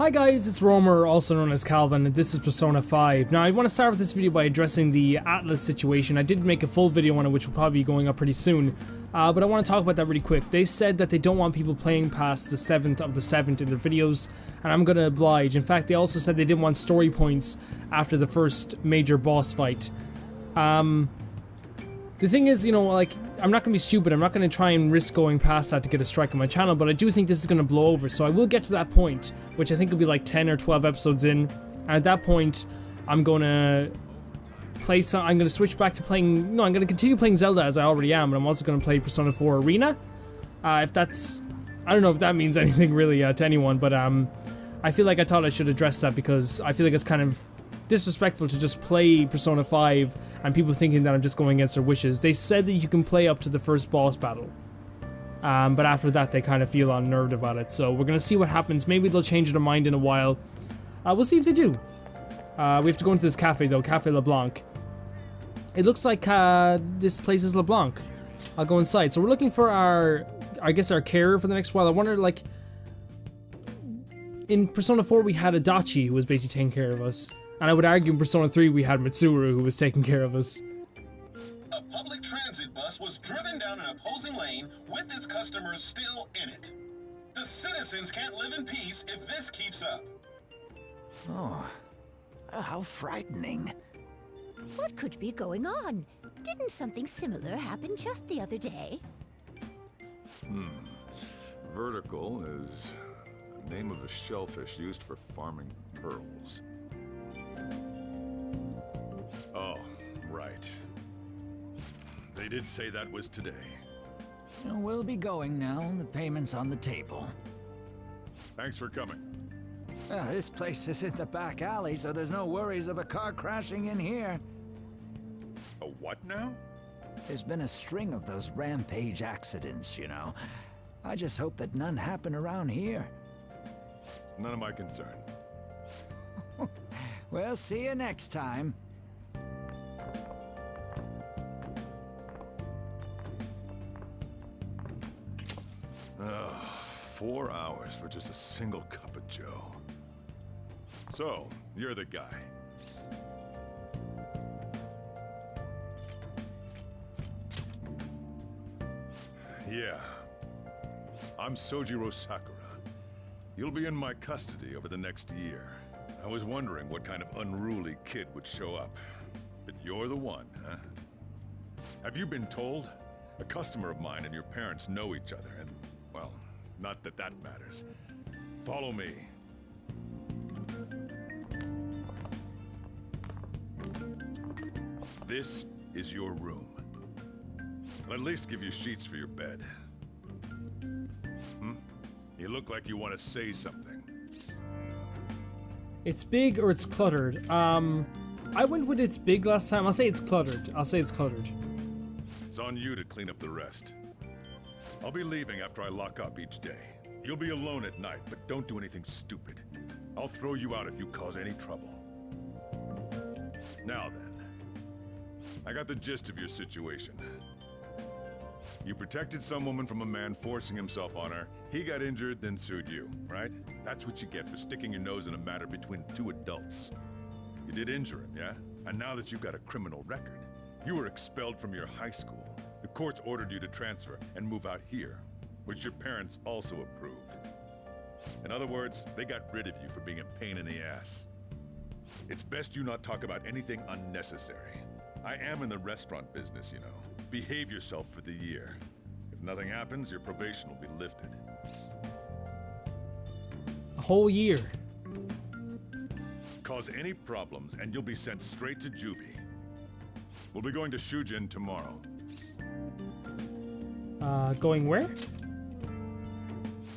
Hi guys, it's Romer, also known as Calvin, and this is Persona 5. Now I want to start with this video by addressing the Atlas situation. I did make a full video on it, which will probably be going up pretty soon, but I want to talk about that really quick. They said that they don't want people playing past the 7th of the 7th in their videos, and I'm going to oblige. In fact, they also said they didn't want story points after the first major boss fight. The thing is, you know, like, I'm not going to be stupid. I'm not going to try and risk going past that to get a strike on my channel, but I do think this is going to blow over, so I will get to that point, which I think will be like 10 or 12 episodes in, and at that point, I'm going to play some, I'm going to switch back to playing, no, I'm going to continue playing Zelda as I already am, but I'm also going to play Persona 4 Arena, if that's, I don't know if that means anything really to anyone, but I feel like I thought I should address that because I feel like it's kind of disrespectful to just play Persona 5 and people thinking that I'm just going against their wishes. They said that you can play up to the first boss battle, but after that they kind of feel unnerved about it, so we're gonna see what happens. Maybe they'll change their mind in a while. We'll see if they do. We have to go into this cafe though, Cafe LeBlanc. It looks like this place is LeBlanc. I'll go inside. So we're looking for our, I guess, our carer for the next while. I wonder, like, in Persona 4 we had Adachi who was basically taking care of us. And I would argue in Persona 3 we had Mitsuru who was taking care of us. A public transit bus was driven down an opposing lane with its customers still in it. The citizens can't live in peace if this keeps up. Oh, how frightening. What could be going on? Didn't something similar happen just the other day? Vertical is the name of a shellfish used for farming pearls. Oh, right. They did say that was today. We'll be going now. The payment's on the table. Thanks for coming. This place is in the back alley, so there's no worries of a car crashing in here. A what now? There's been a string of those rampage accidents, you know. I just hope that none happen around here. It's none of my concern. We'll see you next time. Ugh, 4 hours for just a single cup of joe. So, you're the guy. Yeah. I'm Sojiro Sakura. You'll be in my custody over the next year. I was wondering what kind of unruly kid would show up. But you're the one, huh? Have you been told? A customer of mine and your parents know each other, and, well, not that that matters. Follow me. This is your room. I'll at least give you sheets for your bed. You look like you want to say something. It's big or it's cluttered. I went with it's big last time. I'll say it's cluttered. It's on you to clean up the rest. I'll be leaving after I lock up each day. You'll be alone at night, but don't do anything stupid. I'll throw you out if you cause any trouble. Now then, I got the gist of your situation. You protected some woman from a man forcing himself on her. He got injured, then sued you, right? That's what you get for sticking your nose in a matter between two adults. You did injure him, yeah? And now that you've got a criminal record, you were expelled from your high school. The courts ordered you to transfer and move out here, which your parents also approved. In other words, they got rid of you for being a pain in the ass. It's best you not talk about anything unnecessary. I am in the restaurant business, you know. Behave yourself for the year. If nothing happens, your probation will be lifted. A whole year. Cause any problems, and you'll be sent straight to juvie. We'll be going to Shujin tomorrow. Going where?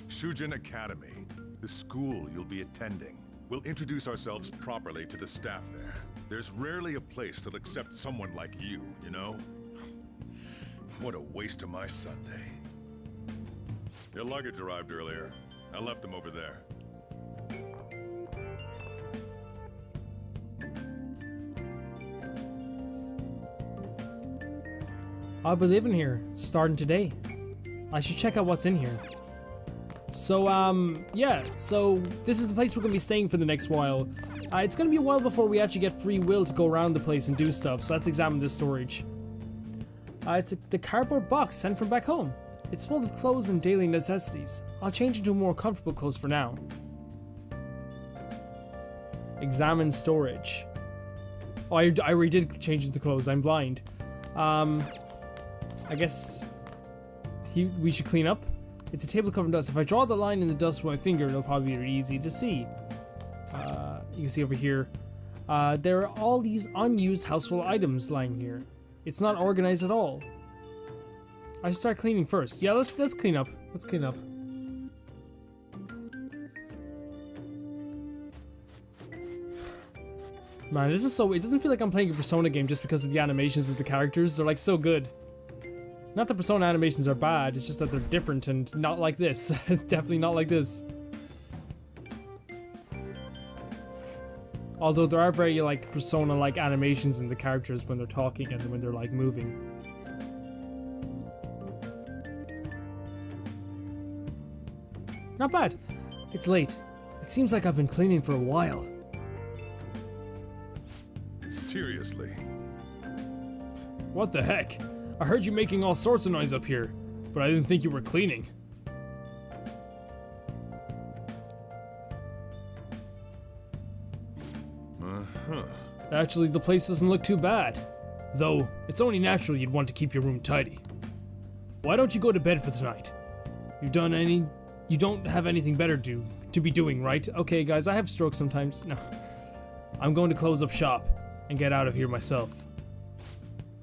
Shujin Academy, the school you'll be attending. We'll introduce ourselves properly to the staff there. There's rarely a place that'll accept someone like you, you know? What a waste of my Sunday. Your luggage arrived earlier. I left them over there. I'll be living here, starting today. I should check out what's in here. So, yeah, so this is the place we're gonna be staying for the next while. It's gonna be a while before we actually get free will to go around the place and do stuff, so let's examine this storage. It's the cardboard box sent from back home. It's full of clothes and daily necessities. I'll change into more comfortable clothes for now. Examine storage. Oh, I already did change into clothes, I'm blind. I guess we should clean up. It's a table covered in dust. If I draw the line in the dust with my finger, it'll probably be easy to see. You can see over here. There are all these unused household items lying here. It's not organized at all. I should start cleaning first. Yeah, let's clean up. Let's clean up. Man, this is so. It doesn't feel like I'm playing a Persona game just because of the animations of the characters. They're like so good. Not that Persona animations are bad, it's just that they're different and not like this. It's definitely not like this. Although there are very like Persona-like animations in the characters when they're talking and when they're like moving. Not bad. It's late. It seems like I've been cleaning for a while. Seriously. What the heck? I heard you making all sorts of noise up here, but I didn't think you were cleaning. Actually, the place doesn't look too bad. Though, it's only natural you'd want to keep your room tidy. Why don't you go to bed for tonight? You don't have anything better to be doing, right? Okay, guys, I have strokes sometimes. No. I'm going to close up shop and get out of here myself.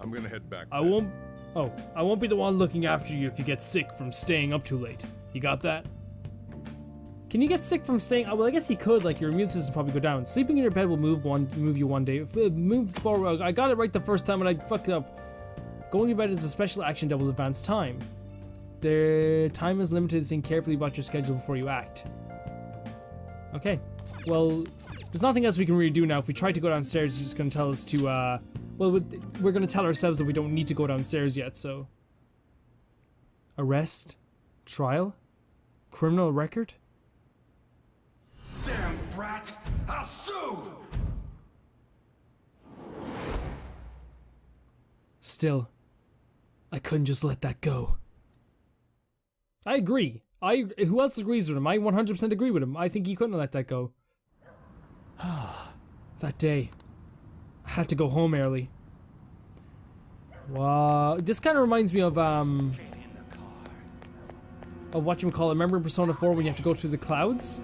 I'm gonna head back. I won't be the one looking after you if you get sick from staying up too late. You got that? Can you get sick from staying? Well, I guess you could. Like your immune system probably go down. Sleeping in your bed will move you one day. Move forward. I got it right the first time and I fucked it up. Going to bed is a special action that will advance time. The time is limited. Think carefully about your schedule before you act. Okay. Well, there's nothing else we can really do now. If we try to go downstairs, it's just going to tell us to, well, we're going to tell ourselves that we don't need to go downstairs yet, so. Arrest? Trial? Criminal record? Damn brat! I'll sue! Still, I couldn't just let that go. I agree. Who else agrees with him? I 100% agree with him. I think he couldn't let that go. That day, I had to go home early. Wow, this kind of reminds me of whatchamacallit. Remember in Persona 4 when you have to go through the clouds?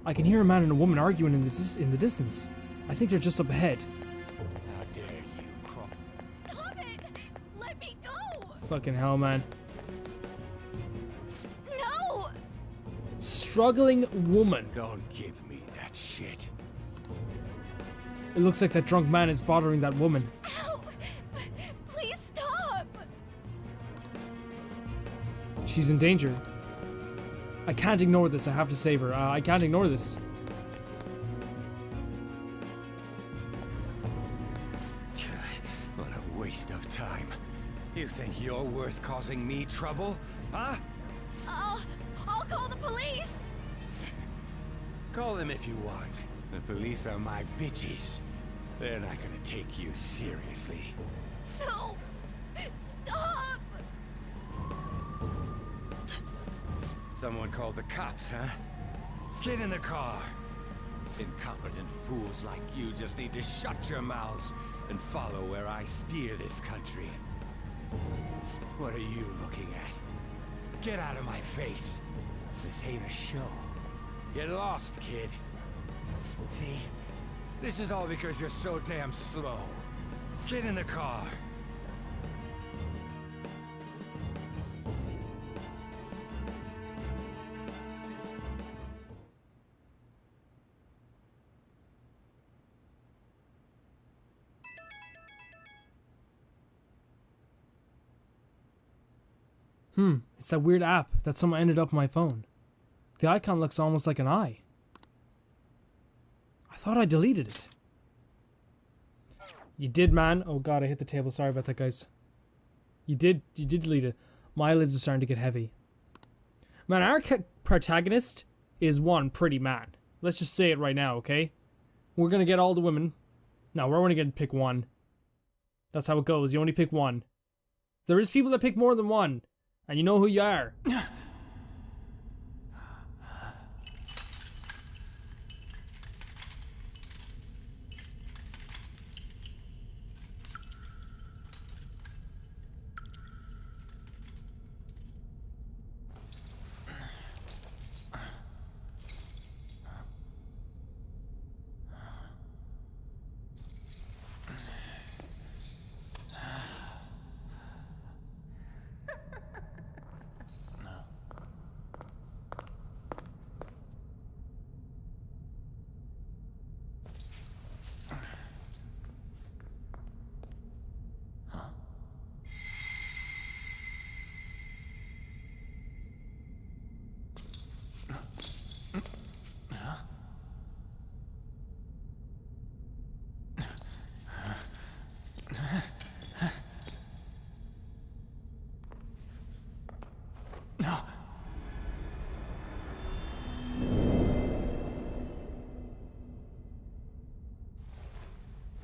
I can hear a man and a woman arguing in the distance. I think they're just up ahead. How dare you, Crop? Stop it! Let me go! Fucking hell, man. No! Struggling woman. Don't give me that shit. It looks like that drunk man is bothering that woman. Ow! Please stop! She's in danger. I can't ignore this. I have to save her. I can't ignore this. What a waste of time. You think you're worth causing me trouble? Huh? I'll call the police! Call them if you want. The police are my bitches. They're not gonna take you seriously. No! Stop! Someone called the cops, huh? Get in the car. Incompetent fools like you just need to shut your mouths and follow where I steer this country. What are you looking at? Get out of my face. This ain't a show. Get lost, kid. See? This is all because you're so damn slow. Get in the car. It's that weird app that someone ended up on my phone. The icon looks almost like an eye. I thought I deleted it. You did, man. Oh god, I hit the table. Sorry about that, guys. You did delete it. My eyelids are starting to get heavy. Man, our protagonist is one pretty man. Let's just say it right now, okay? We're gonna get all the women. No, we're only gonna pick one. That's how it goes. You only pick one. There is people that pick more than one. And you know who you are.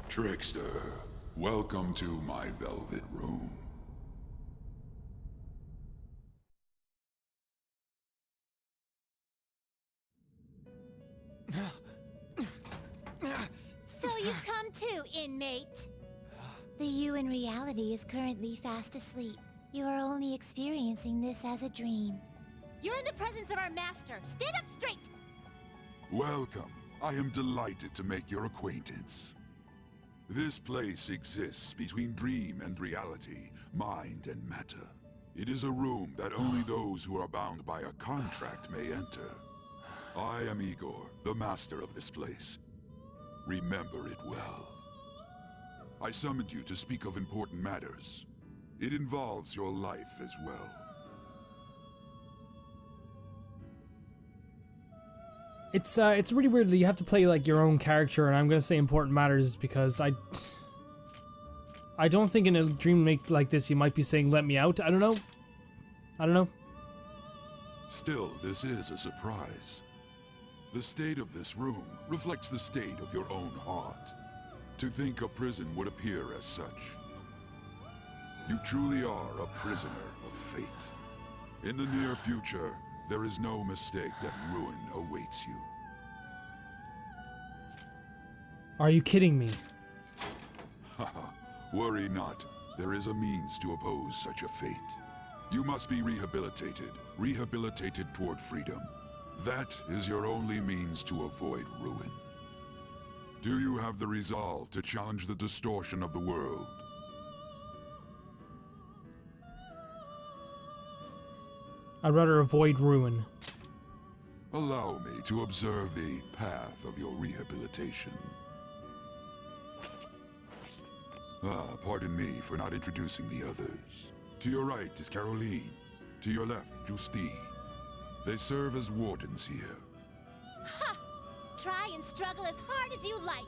Trickster, welcome to my velvet room. So you've come too, inmate. The you in reality is currently fast asleep. You are only experiencing this as a dream. You're in the presence of our master. Stand up straight! Welcome. I am delighted to make your acquaintance. This place exists between dream and reality, mind and matter. It is a room that only those who are bound by a contract may enter. I am Igor, the master of this place. Remember it well. I summoned you to speak of important matters. It involves your life as well. It's really weird that you have to play like your own character, and I'm gonna say important matters because I don't think in a dream like this you might be saying let me out. I don't know. Still, this is a surprise. The state of this room reflects the state of your own heart. To think a prison would appear as such. You truly are a prisoner of fate. In the near future, there is no mistake that ruin awaits you. Are you kidding me? Haha, worry not. There is a means to oppose such a fate. You must be rehabilitated toward freedom. That is your only means to avoid ruin. Do you have the resolve to challenge the distortion of the world? I'd rather avoid ruin. Allow me to observe the path of your rehabilitation. Pardon me for not introducing the others. To your right is Caroline. To your left, Justine. They serve as wardens here. Ha! Try and struggle as hard as you like.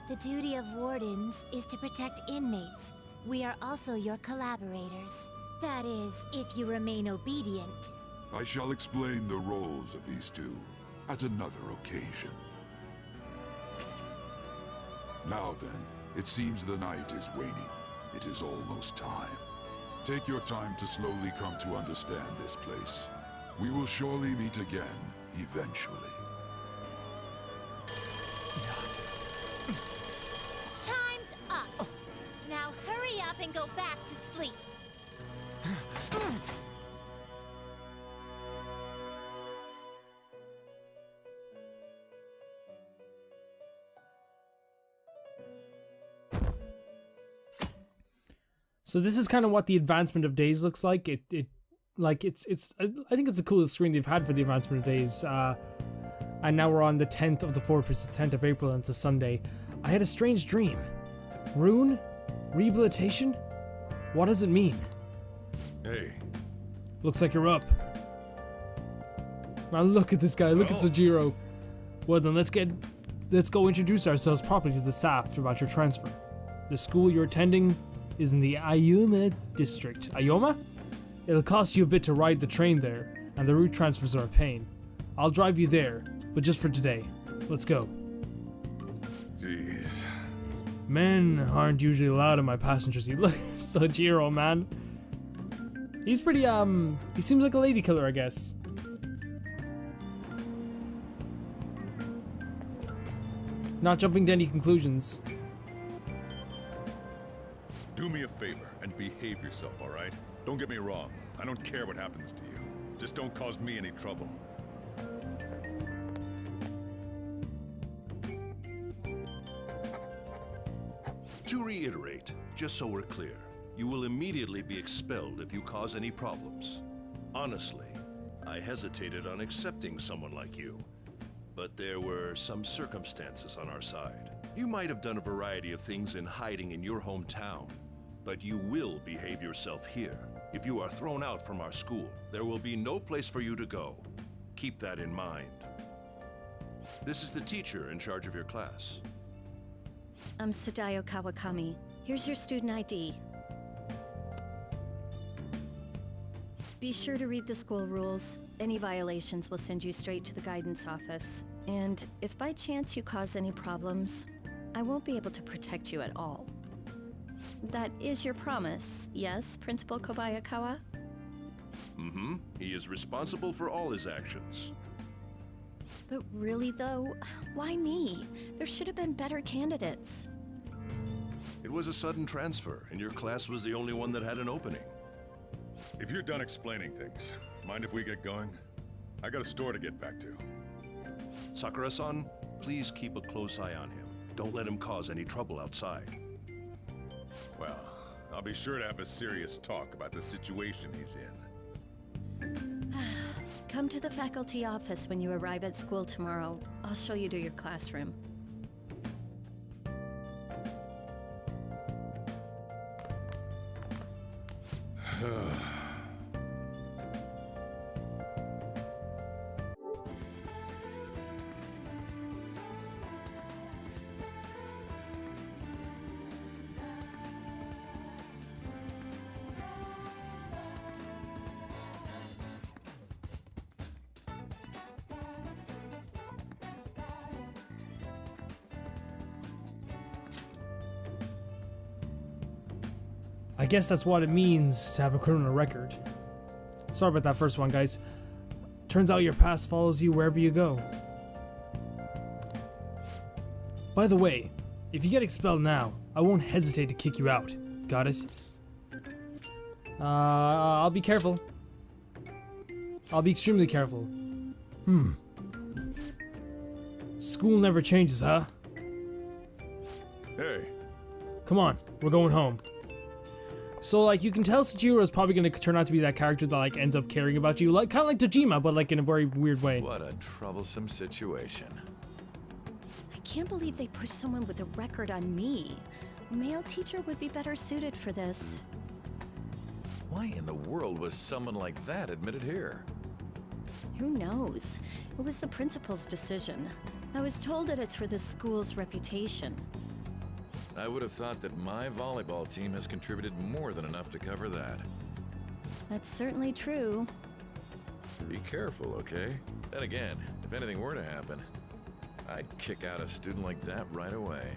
The duty of wardens is to protect inmates. We are also your collaborators. That is, if you remain obedient. I shall explain the roles of these two at another occasion. Now then, it seems the night is waning. It is almost time. Take your time to slowly come to understand this place. We will surely meet again, eventually. Time's up. Now hurry up and go back to sleep. So this is kind of what the advancement of days looks like. I think it's the coolest screen they've had for the advancement of days. And now we're on the 10th of the 4th, which is the 10th of April, and it's a Sunday. I had a strange dream. Rune? Rehabilitation? What does it mean? Hey. Looks like you're up. Man, look at this guy. Look at Sojiro. Well then, let's go introduce ourselves properly to the staff about your transfer. The school you're attending is in the Ayuma district. Ayoma? It'll cost you a bit to ride the train there, and the route transfers are a pain. I'll drive you there, but just for today. Let's go. Jeez. Men aren't usually allowed in my passenger seat. Look, Sojiro, man. He's pretty, he seems like a lady killer, I guess. Not jumping to any conclusions. Do me a favor and behave yourself, alright? Don't get me wrong. I don't care what happens to you. Just don't cause me any trouble. To reiterate, just so we're clear, you will immediately be expelled if you cause any problems. Honestly, I hesitated on accepting someone like you, but there were some circumstances on our side. You might have done a variety of things in hiding in your hometown, but you will behave yourself here. If you are thrown out from our school, there will be no place for you to go. Keep that in mind. This is the teacher in charge of your class. I'm Sadayo Kawakami. Here's your student ID. Be sure to read the school rules. Any violations will send you straight to the guidance office. And if by chance you cause any problems, I won't be able to protect you at all. That is your promise, yes, Principal Kobayakawa? Mm-hmm. He is responsible for all his actions. But really though, why me? There should have been better candidates. It was a sudden transfer, and your class was the only one that had an opening. If you're done explaining things, mind if we get going? I got a store to get back to. Sakura-san, please keep a close eye on him. Don't let him cause any trouble outside. Well, I'll be sure to have a serious talk about the situation he's in. Come to the faculty office when you arrive at school tomorrow. I'll show you to your classroom. I guess that's what it means to have a criminal record. Sorry about that first one, guys. Turns out your past follows you wherever you go. By the way, if you get expelled now, I won't hesitate to kick you out. Got it? I'll be careful. I'll be extremely careful. School never changes, huh? Hey, Come on, we're going home. So, like, you can tell Sojiro is probably going to turn out to be that character that, like, ends up caring about you. Like, kind of like Dojima, but, like, in a very weird way. What a troublesome situation. I can't believe they pushed someone with a record on me. A male teacher would be better suited for this. Why in the world was someone like that admitted here? Who knows? It was the principal's decision. I was told that it's for the school's reputation. I would have thought that my volleyball team has contributed more than enough to cover that. That's certainly true. Be careful, okay? Then again, if anything were to happen, I'd kick out a student like that right away.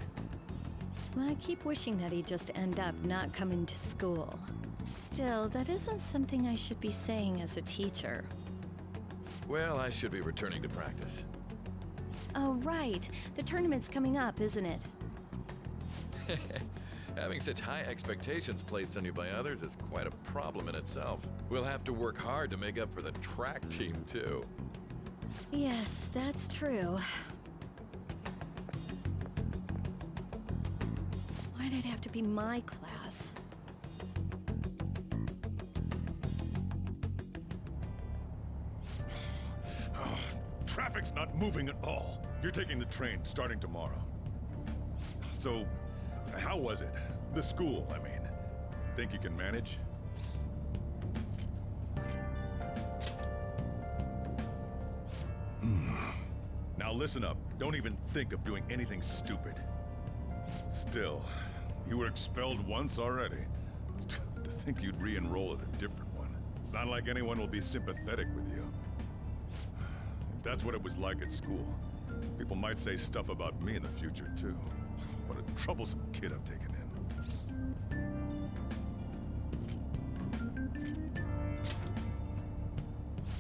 I keep wishing that he'd just end up not coming to school. Still, that isn't something I should be saying as a teacher. Well, I should be returning to practice. Oh, right. The tournament's coming up, isn't it? Having such high expectations placed on you by others is quite a problem in itself. We'll have to work hard to make up for the track team, too. Yes, that's true. Why'd it have to be my class? traffic's not moving at all. You're taking the train starting tomorrow. So, how was it? The school, I mean. Think you can manage? Now listen up. Don't even think of doing anything stupid. Still, you were expelled once already. To think you'd re-enroll at a different one. It's not like anyone will be sympathetic with you. If that's what it was like at school, people might say stuff about me in the future, too. What a troublesome kid I've taken in.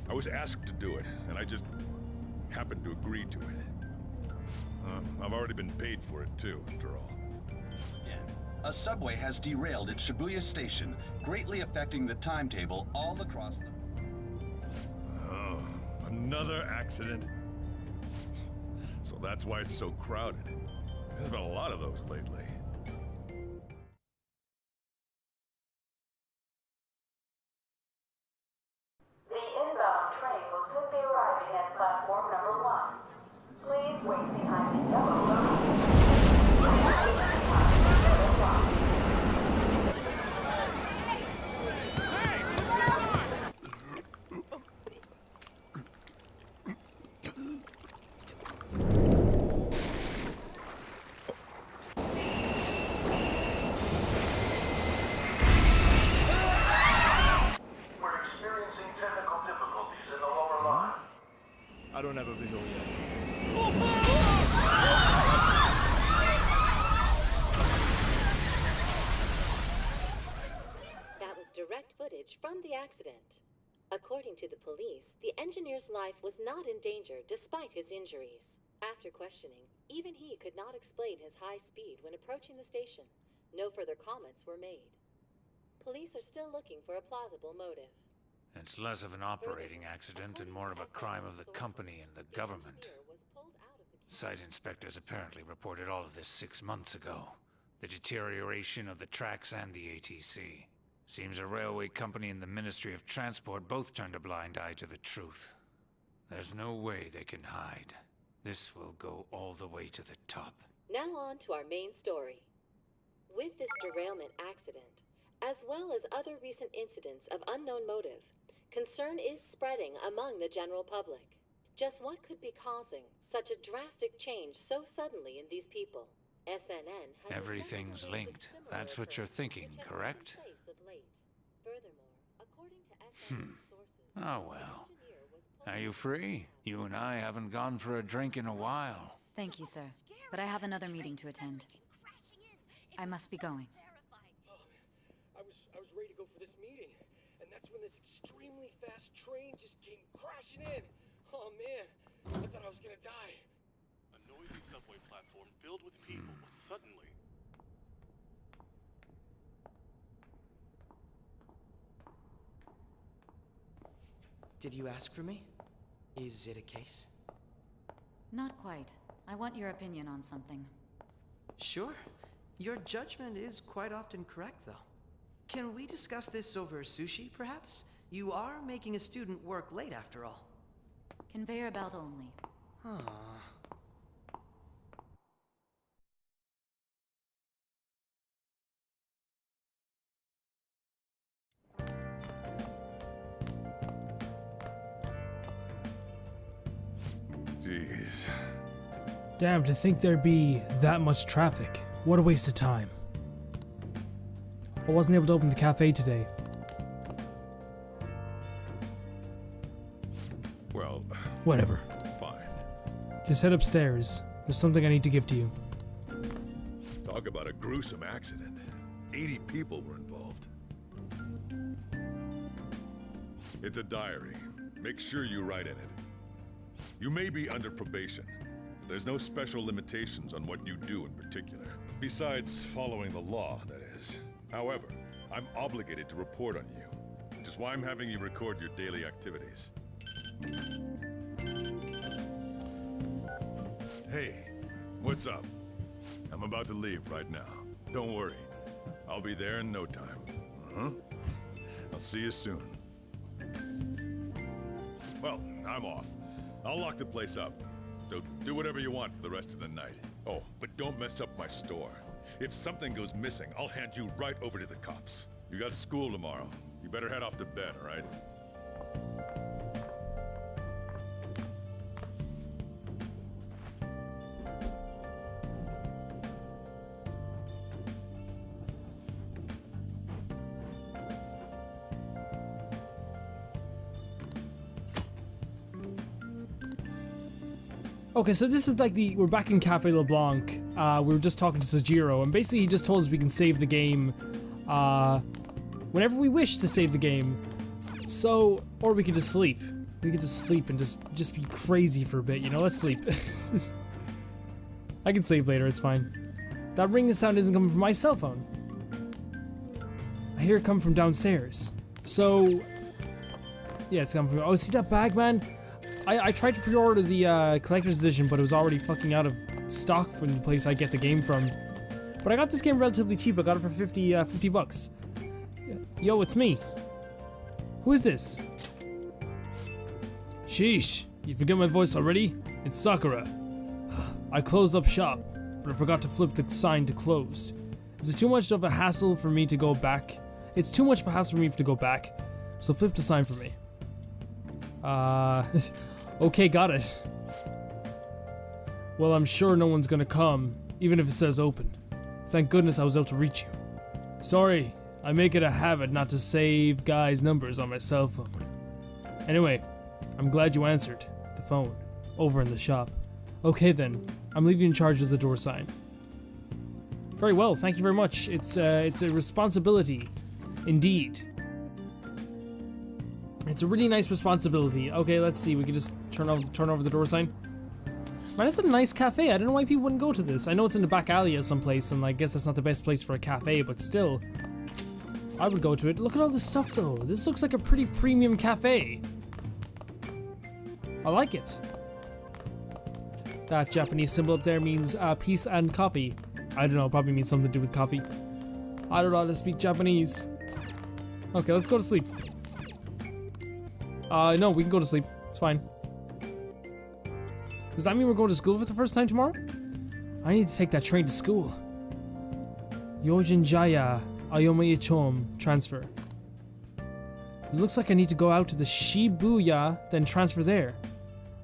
I was asked to do it, and I just happened to agree to it. I've already been paid for it, too, after all. A subway has derailed at Shibuya Station, greatly affecting the timetable all across the... Oh, another accident? So that's why it's so crowded. There's been a lot of those lately. The inbound train will soon be arriving at platform number 1. Please wait behind the yellow line. I don't have a visual yet. That was direct footage from the accident. According to the police, the engineer's life was not in danger despite his injuries. After questioning, even he could not explain his high speed when approaching the station. No further comments were made. Police are still looking for a plausible motive. It's less of an operating accident and more of a crime of the company and the government. Site inspectors apparently reported all of this 6 months ago. The deterioration of the tracks and the ATC. Seems a railway company and the Ministry of Transport both turned a blind eye to the truth. There's no way they can hide. This will go all the way to the top. Now on to our main story. With this derailment accident, as well as other recent incidents of unknown motive, concern is spreading among the general public. Just what could be causing such a drastic change so suddenly in these people? SNN has Everything's linked. That's what you're thinking, correct? Furthermore, according to SNN sources, Oh well. Are you free? You and I haven't gone for a drink in a while. Thank you, sir. But I have another meeting to attend. I must be going. I was ready to go for this meeting, and that's when this extremely fast train just came crashing in. Oh man, I thought I was gonna die. A noisy subway platform filled with people was suddenly... Did you ask for me? Is it a case? Not quite. I want your opinion on something. Sure. Your judgment is quite often correct, though. Can we discuss this over sushi, perhaps? You are making a student work late, after all. Conveyor belt only. Jeez. Damn, to think there'd be that much traffic. What a waste of time. I wasn't able to open the cafe today. Well... Whatever. Fine. Just head upstairs. There's something I need to give to you. Talk about a gruesome accident. 80 people were involved. It's a diary. Make sure you write in it. You may be under probation. There's no special limitations on what you do in particular. Besides following the law, that is. However, I'm obligated to report on you, which is why I'm having you record your daily activities. Hey, what's up? I'm about to leave right now. Don't worry. I'll be there in no time. I'll see you soon. Well, I'm off. I'll lock the place up. So do whatever you want for the rest of the night. Oh, but don't mess up my store. If something goes missing, I'll hand you right over to the cops. You got school tomorrow. You better head off to bed, all right? Okay, so this is like we're back in Cafe LeBlanc. We were just talking to Sojiro, and basically he just told us we can save the game, whenever we wish to save the game. So, or we could just sleep. We could just sleep and just be crazy for a bit, you know? Let's sleep. I can save later, it's fine. That ringing sound isn't coming from my cell phone. I hear it come from downstairs. So, yeah, it's coming from, oh, see that bag, man? I tried to pre-order the collector's edition, but it was already fucking out of stock from the place I get the game from. But I got this game relatively cheap. I got it for 50 bucks. Yo, it's me. Who is this? Sheesh, you forget my voice already? It's Sakura. I closed up shop, but I forgot to flip the sign to closed. Is it too much of a hassle for me to go back? It's too much of a hassle for me to go back, so flip the sign for me. Okay, got it. Well, I'm sure no one's gonna come, even if it says open. Thank goodness I was able to reach you. Sorry, I make it a habit not to save guys' numbers on my cell phone. Anyway, I'm glad you answered the phone over in the shop. Okay then, I'm leaving you in charge of the door sign. Very well, thank you very much. It's a responsibility, indeed. It's a really nice responsibility. Okay, let's see. We can just turn over the door sign. Man, it's a nice cafe. I don't know why people wouldn't go to this. I know it's in the back alley of someplace, and I guess that's not the best place for a cafe, but still, I would go to it. Look at all this stuff, though. This looks like a pretty premium cafe. I like it. That Japanese symbol up there means peace and coffee. I don't know. It probably means something to do with coffee. I don't know how to speak Japanese. Okay, let's go to sleep. No, we can go to sleep. It's fine. Does that mean we're going to school for the first time tomorrow? I need to take that train to school. Yojinjaya Ayomayichom transfer. It looks like I need to go out to the Shibuya, then transfer there.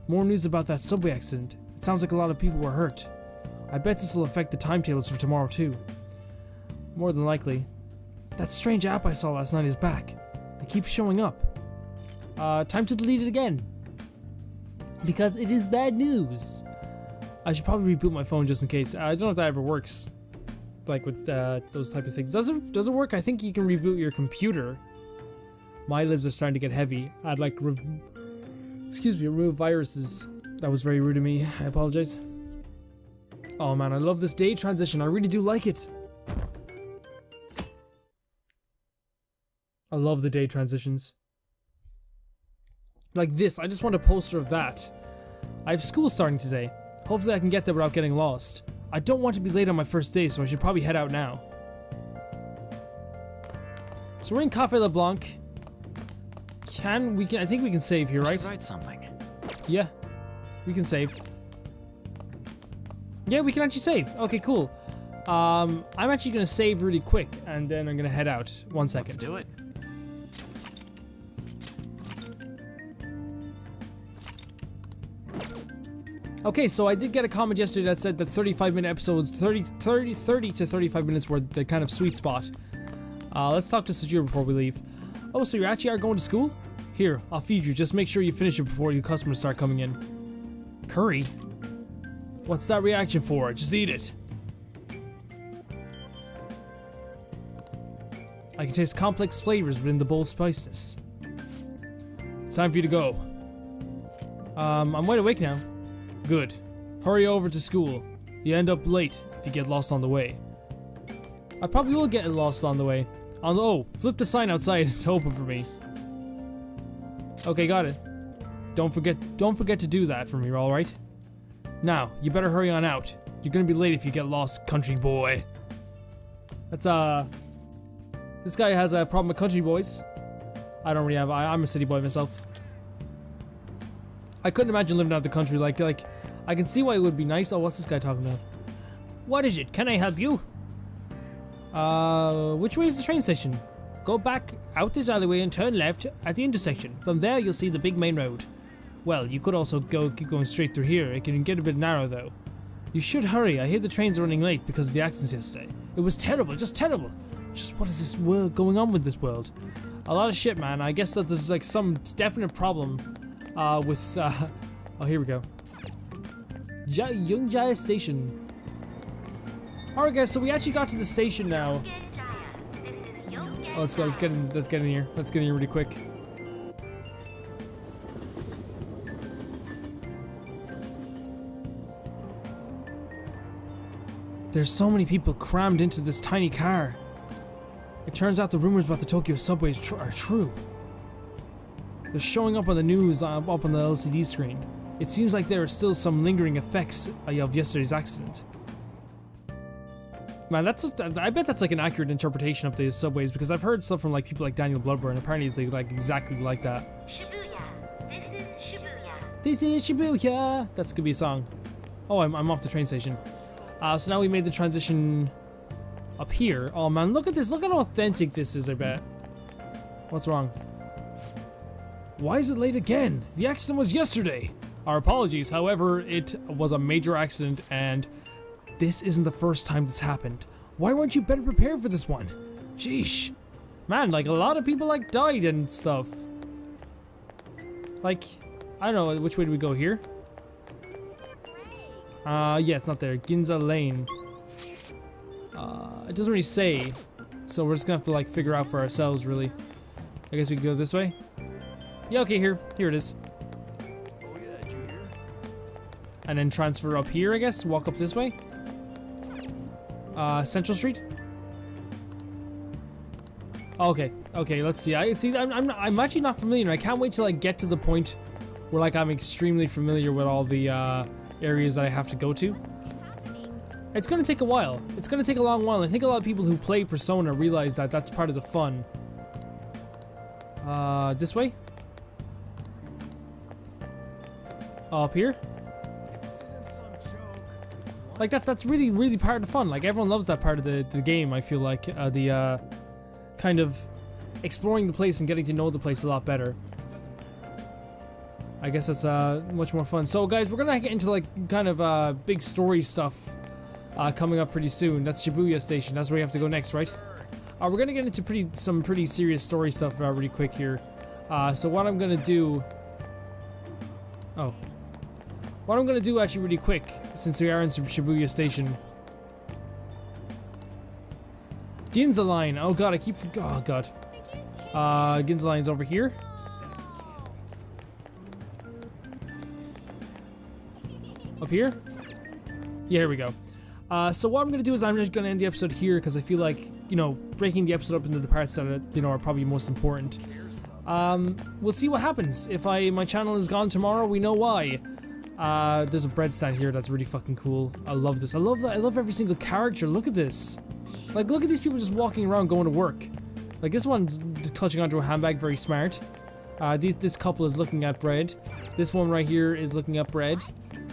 More news about that subway accident. It sounds like a lot of people were hurt. I bet this will affect the timetables for tomorrow too. More than likely. That strange app I saw last night is back. It keeps showing up. Time to delete it again. Because it is bad news. I should probably reboot my phone just in case. I don't know if that ever works. Like with those type of things. Does it work? I think you can reboot your computer. My lids are starting to get heavy. I'd like remove viruses. That was very rude of me. I apologize. Oh man, I love this day transition. I really do like it. I love the day transitions. Like this, I just want a poster of that. I have school starting today. Hopefully I can get there without getting lost. I don't want to be late on my first day, so I should probably head out now. So we're in Cafe LeBlanc. I think we can save here, right? Write something. Yeah, we can save. Yeah, we can actually save. Okay, cool. I'm actually gonna save really quick, and then I'm gonna head out. 1 second. Let's do it. Okay, so I did get a comment yesterday that said that 35-minute episodes, 30 to 35 minutes were the kind of sweet spot. Let's talk to Sojiro before we leave. Oh, so you actually are going to school? Here, I'll feed you. Just make sure you finish it before your customers start coming in. Curry? What's that reaction for? Just eat it. I can taste complex flavors within the bold spiciness. It's time for you to go. I'm wide awake now. Good. Hurry over to school. You end up late if you get lost on the way. I probably will get lost on the way. Oh, flip the sign outside to open for me. Okay, got it. Don't forget to do that for me, alright? Now, you better hurry on out. You're gonna be late if you get lost, country boy. That's, this guy has a problem with country boys. I don't really have, I'm a city boy myself. I couldn't imagine living out the country, like, I can see why it would be nice. Oh, what's this guy talking about? What is it? Can I help you? Which way is the train station? Go back out this alleyway and turn left at the intersection. From there, you'll see the big main road. Well, you could also keep going straight through here. It can get a bit narrow, though. You should hurry. I hear the trains are running late because of the accidents yesterday. It was terrible, just terrible. Just what is this world going on with this world? A lot of shit, man. I guess that there's like some definite problem with, oh, here we go. Youngjaya Station. Alright guys, so we actually got to the station now. Oh, let's get in here. Let's get in here really quick. There's so many people crammed into this tiny car. It turns out the rumors about the Tokyo subways are true. They're showing up on the news, up on the LCD screen. It seems like there are still some lingering effects of yesterday's accident. Man, I bet that's like an accurate interpretation of the subways, because I've heard stuff from like people like Daniel Blubber, and apparently it's like exactly like that. Shibuya. This is Shibuya. This is Shibuya. That's gonna be a song. Oh, I'm off the train station. So now we made the transition up here. Oh man, look at this. Look how authentic this is, I bet. What's wrong? Why is it late again? The accident was yesterday. Our apologies, however, it was a major accident and this isn't the first time this happened. Why weren't you better prepared for this one? Sheesh. Man, like a lot of people like died and stuff. Like, I don't know, which way do we go here? Yeah, it's not there. Ginza Lane. It doesn't really say, so we're just gonna have to like figure out for ourselves, really. I guess we can go this way. Yeah, okay, here it is. And then transfer up here, I guess. Walk up this way. Central Street. Okay, let's see. I'm actually not familiar. I can't wait till I get to the point where like I'm extremely familiar with all the areas that I have to go to. It's gonna take a while. It's gonna take a long while. I think a lot of people who play Persona realize that that's part of the fun. This way? Up here? Like that's really part of the fun. Like everyone loves that part of the game. I feel like the kind of exploring the place and getting to know the place a lot better. I guess that's much more fun. So guys, we're gonna get into like kind of big story stuff coming up pretty soon. That's Shibuya Station. That's where we have to go next, right? We're gonna get into some pretty serious story stuff really quick here. So what I'm gonna do. What I'm gonna do actually really quick, since we are in Shibuya Station. Ginza Line. Oh god, oh god. Ginza Line's over here. Up here? Yeah, here we go. So what I'm gonna do is I'm just gonna end the episode here because I feel like, you know, breaking the episode up into the parts that are probably most important. We'll see what happens. If my channel is gone tomorrow, we know why. There's a bread stand here that's really fucking cool. I love this. I love that. I love every single character. Look at this. Like, look at these people just walking around going to work. Like, this one's clutching onto a handbag, very smart. This couple is looking at bread. This one right here is looking at bread.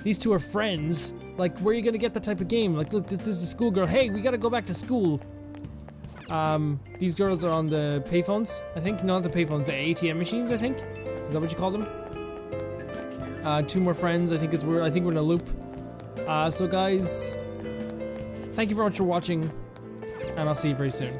These two are friends. Like, where are you gonna get that type of game? Like, look, this is a schoolgirl. Hey, we gotta go back to school. These girls are on the payphones, I think. Not the payphones, the ATM machines, I think. Is that what you call them? Two more friends. I think we're in a loop. So guys, thank you very much for watching, and I'll see you very soon.